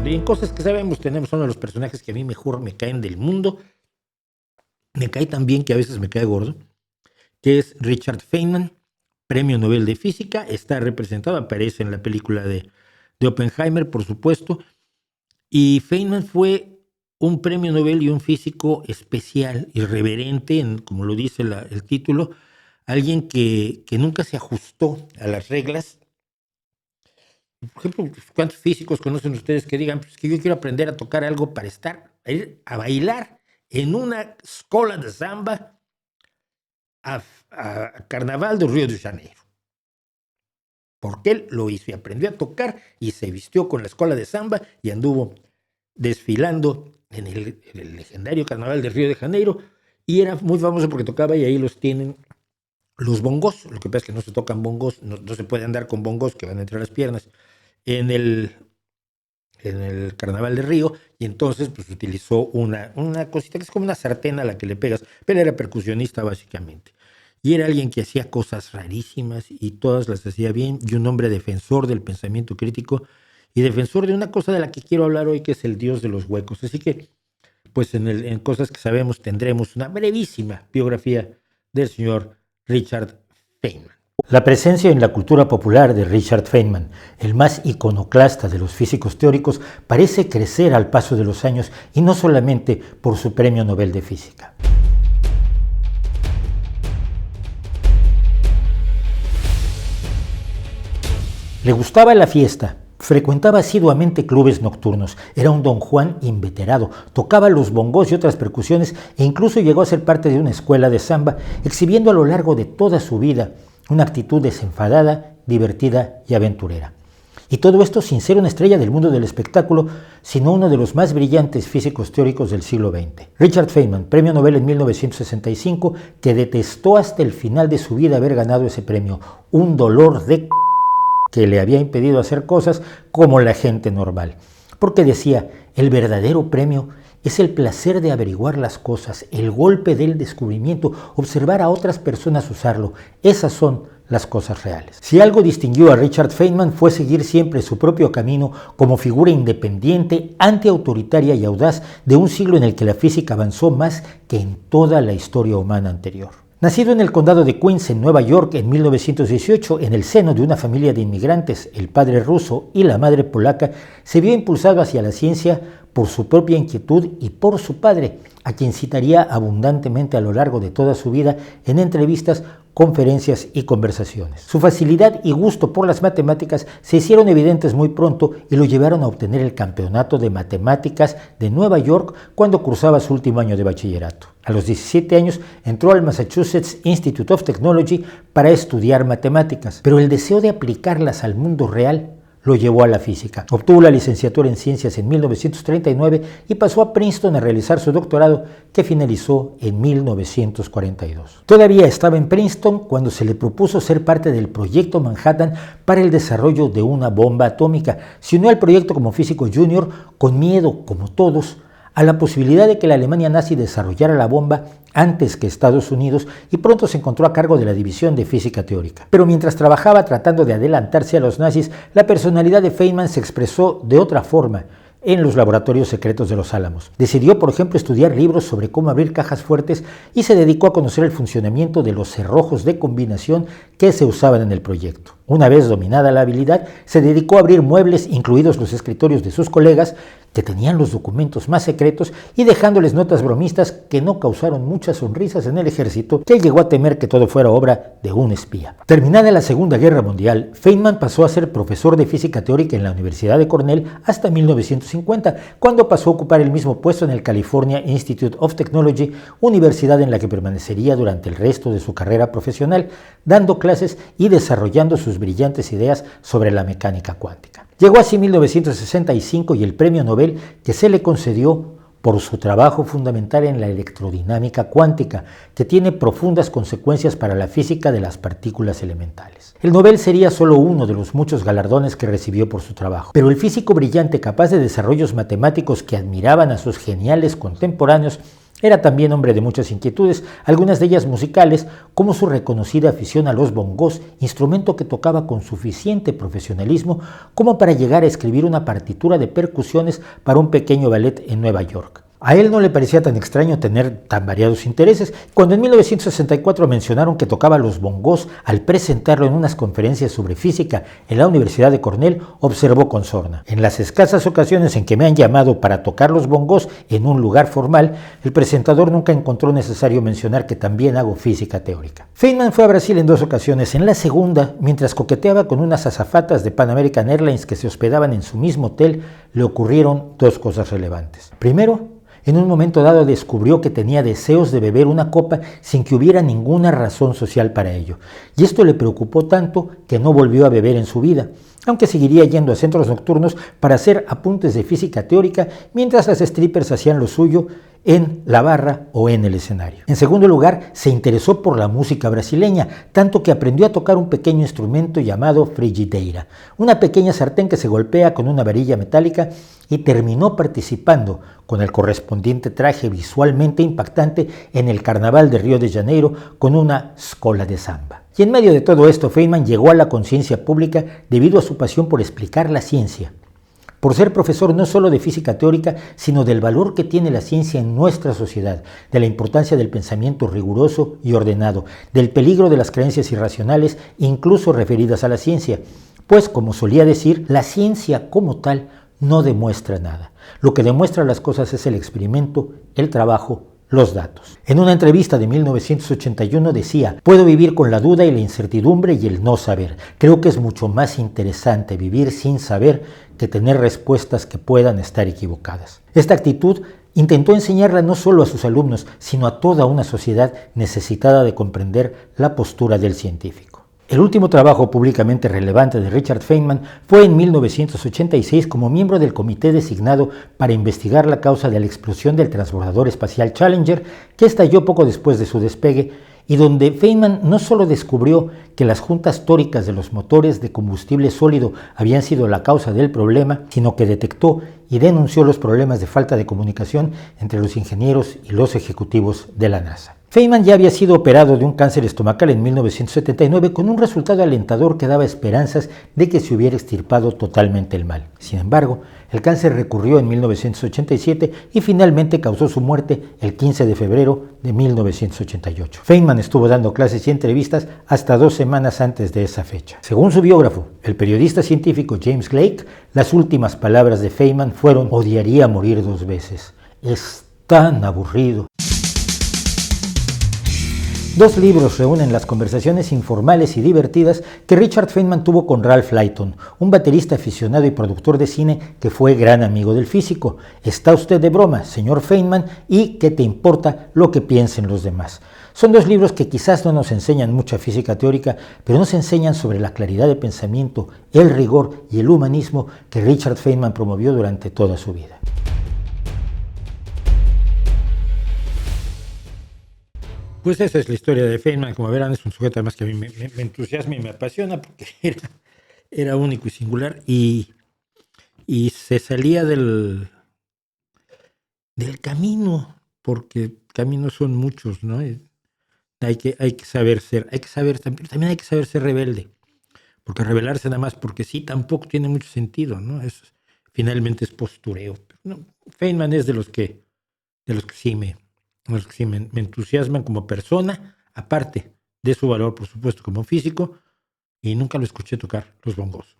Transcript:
Y en cosas que sabemos, tenemos uno de los personajes que a mí mejor me caen del mundo. Me cae tan bien que a veces me cae gordo, que es Richard Feynman, Premio Nobel de Física. Está representado, aparece en la película de Oppenheimer, por supuesto. Y Feynman fue un premio Nobel y un físico especial, irreverente, como lo dice el título, alguien que nunca se ajustó a las reglas. Por ejemplo, ¿cuántos físicos conocen ustedes que digan pues, que yo quiero aprender a tocar algo para ir a bailar en una escuela de samba a Carnaval de Río de Janeiro? Porque él lo hizo y aprendió a tocar y se vistió con la escuela de samba y anduvo desfilando en el legendario Carnaval de Río de Janeiro, y era muy famoso porque tocaba, y ahí los tienen los bongos. Lo que pasa es que no se tocan bongos, no se puede andar con bongos que van entre las piernas en el Carnaval de Río, y entonces pues utilizó una cosita que es como una sartén a la que le pegas, pero era percusionista básicamente. Y era alguien que hacía cosas rarísimas y todas las hacía bien, y un hombre defensor del pensamiento crítico y defensor de una cosa de la que quiero hablar hoy, que es el Dios de los huecos. Así que, pues en Cosas que Sabemos tendremos una brevísima biografía del señor Richard Feynman. La presencia en la cultura popular de Richard Feynman, el más iconoclasta de los físicos teóricos, parece crecer al paso de los años, y no solamente por su Premio Nobel de Física. Le gustaba la fiesta, frecuentaba asiduamente clubes nocturnos, era un don Juan inveterado, tocaba los bongos y otras percusiones e incluso llegó a ser parte de una escuela de samba, exhibiendo a lo largo de toda su vida una actitud desenfadada, divertida y aventurera. Y todo esto sin ser una estrella del mundo del espectáculo, sino uno de los más brillantes físicos teóricos del siglo XX. Richard Feynman, premio Nobel en 1965, que detestó hasta el final de su vida haber ganado ese premio, un dolor de que le había impedido hacer cosas como la gente normal. Porque decía, el verdadero premio es el placer de averiguar las cosas, el golpe del descubrimiento, observar a otras personas usarlo. Esas son las cosas reales. Si algo distinguió a Richard Feynman fue seguir siempre su propio camino como figura independiente, antiautoritaria y audaz de un siglo en el que la física avanzó más que en toda la historia humana anterior. Nacido en el condado de Queens, en Nueva York, en 1918, en el seno de una familia de inmigrantes, el padre ruso y la madre polaca, se vio impulsado hacia la ciencia por su propia inquietud y por su padre, a quien citaría abundantemente a lo largo de toda su vida en entrevistas, conferencias y conversaciones. Su facilidad y gusto por las matemáticas se hicieron evidentes muy pronto y lo llevaron a obtener el campeonato de matemáticas de Nueva York cuando cursaba su último año de bachillerato. A los 17 años entró al Massachusetts Institute of Technology para estudiar matemáticas, pero el deseo de aplicarlas al mundo real lo llevó a la física. Obtuvo la licenciatura en ciencias en 1939 y pasó a Princeton a realizar su doctorado, que finalizó en 1942. Todavía estaba en Princeton cuando se le propuso ser parte del proyecto Manhattan para el desarrollo de una bomba atómica. Se unió al proyecto como físico junior, con miedo, como todos, a la posibilidad de que la Alemania nazi desarrollara la bomba antes que Estados Unidos, y pronto se encontró a cargo de la división de física teórica. Pero mientras trabajaba tratando de adelantarse a los nazis, la personalidad de Feynman se expresó de otra forma en los laboratorios secretos de los Álamos. Decidió, por ejemplo, estudiar libros sobre cómo abrir cajas fuertes y se dedicó a conocer el funcionamiento de los cerrojos de combinación que se usaban en el proyecto. Una vez dominada la habilidad, se dedicó a abrir muebles, incluidos los escritorios de sus colegas, que tenían los documentos más secretos, y dejándoles notas bromistas que no causaron muchas sonrisas en el ejército, que llegó a temer que todo fuera obra de un espía. Terminada la Segunda Guerra Mundial, Feynman pasó a ser profesor de física teórica en la Universidad de Cornell hasta 1950, cuando pasó a ocupar el mismo puesto en el California Institute of Technology, universidad en la que permanecería durante el resto de su carrera profesional, dando clases y desarrollando sus brillantes ideas sobre la mecánica cuántica. Llegó así 1965 y el premio Nobel que se le concedió por su trabajo fundamental en la electrodinámica cuántica, que tiene profundas consecuencias para la física de las partículas elementales. El Nobel sería solo uno de los muchos galardones que recibió por su trabajo, pero el físico brillante capaz de desarrollos matemáticos que admiraban a sus geniales contemporáneos Era también hombre de muchas inquietudes, algunas de ellas musicales, como su reconocida afición a los bongos, instrumento que tocaba con suficiente profesionalismo como para llegar a escribir una partitura de percusiones para un pequeño ballet en Nueva York. A él no le parecía tan extraño tener tan variados intereses. Cuando en 1964 mencionaron que tocaba los bongos al presentarlo en unas conferencias sobre física en la Universidad de Cornell, observó con sorna: en las escasas ocasiones en que me han llamado para tocar los bongos en un lugar formal, el presentador nunca encontró necesario mencionar que también hago física teórica. Feynman fue a Brasil en 2 ocasiones. En la segunda, mientras coqueteaba con unas azafatas de Pan American Airlines que se hospedaban en su mismo hotel, le ocurrieron 2 cosas relevantes. Primero, en un momento dado descubrió que tenía deseos de beber una copa sin que hubiera ninguna razón social para ello, y esto le preocupó tanto que no volvió a beber en su vida, aunque seguiría yendo a centros nocturnos para hacer apuntes de física teórica mientras las strippers hacían lo suyo en la barra o en el escenario. En segundo lugar, se interesó por la música brasileña, tanto que aprendió a tocar un pequeño instrumento llamado frigideira, una pequeña sartén que se golpea con una varilla metálica, y terminó participando con el correspondiente traje visualmente impactante en el Carnaval de Río de Janeiro con una escola de samba. Y en medio de todo esto, Feynman llegó a la conciencia pública debido a su pasión por explicar la ciencia, por ser profesor no solo de física teórica, sino del valor que tiene la ciencia en nuestra sociedad, de la importancia del pensamiento riguroso y ordenado, del peligro de las creencias irracionales, incluso referidas a la ciencia, pues, como solía decir, la ciencia como tal no demuestra nada. Lo que demuestra las cosas es el experimento, el trabajo, los datos. En una entrevista de 1981 decía: puedo vivir con la duda y la incertidumbre y el no saber. Creo que es mucho más interesante vivir sin saber que tener respuestas que puedan estar equivocadas. Esta actitud intentó enseñarla no solo a sus alumnos, sino a toda una sociedad necesitada de comprender la postura del científico. El último trabajo públicamente relevante de Richard Feynman fue en 1986 como miembro del comité designado para investigar la causa de la explosión del transbordador espacial Challenger, que estalló poco después de su despegue, y donde Feynman no solo descubrió que las juntas tóricas de los motores de combustible sólido habían sido la causa del problema, sino que detectó y denunció los problemas de falta de comunicación entre los ingenieros y los ejecutivos de la NASA. Feynman ya había sido operado de un cáncer estomacal en 1979 con un resultado alentador que daba esperanzas de que se hubiera extirpado totalmente el mal. Sin embargo, el cáncer recurrió en 1987 y finalmente causó su muerte el 15 de febrero de 1988. Feynman estuvo dando clases y entrevistas hasta 2 semanas antes de esa fecha. Según su biógrafo, el periodista científico James Blake, las últimas palabras de Feynman fueron: odiaría morir 2 veces. Es tan aburrido. 2 libros reúnen las conversaciones informales y divertidas que Richard Feynman tuvo con Ralph Layton, un baterista aficionado y productor de cine que fue gran amigo del físico. ¿Está usted de broma, señor Feynman? ¿Y qué te importa lo que piensen los demás? Son 2 libros que quizás no nos enseñan mucha física teórica, pero nos enseñan sobre la claridad de pensamiento, el rigor y el humanismo que Richard Feynman promovió durante toda su vida. Pues esa es la historia de Feynman. Como verán, es un sujeto además que a mí me entusiasma y me apasiona porque era único y singular, y se salía del camino, porque caminos son muchos, ¿no? Hay que saber ser, también hay que saber ser rebelde, porque rebelarse nada más porque sí tampoco tiene mucho sentido, ¿no? Finalmente es postureo. No, Feynman es de los que sí me entusiasman como persona, aparte de su valor, por supuesto, como físico, y nunca lo escuché tocar los bongos.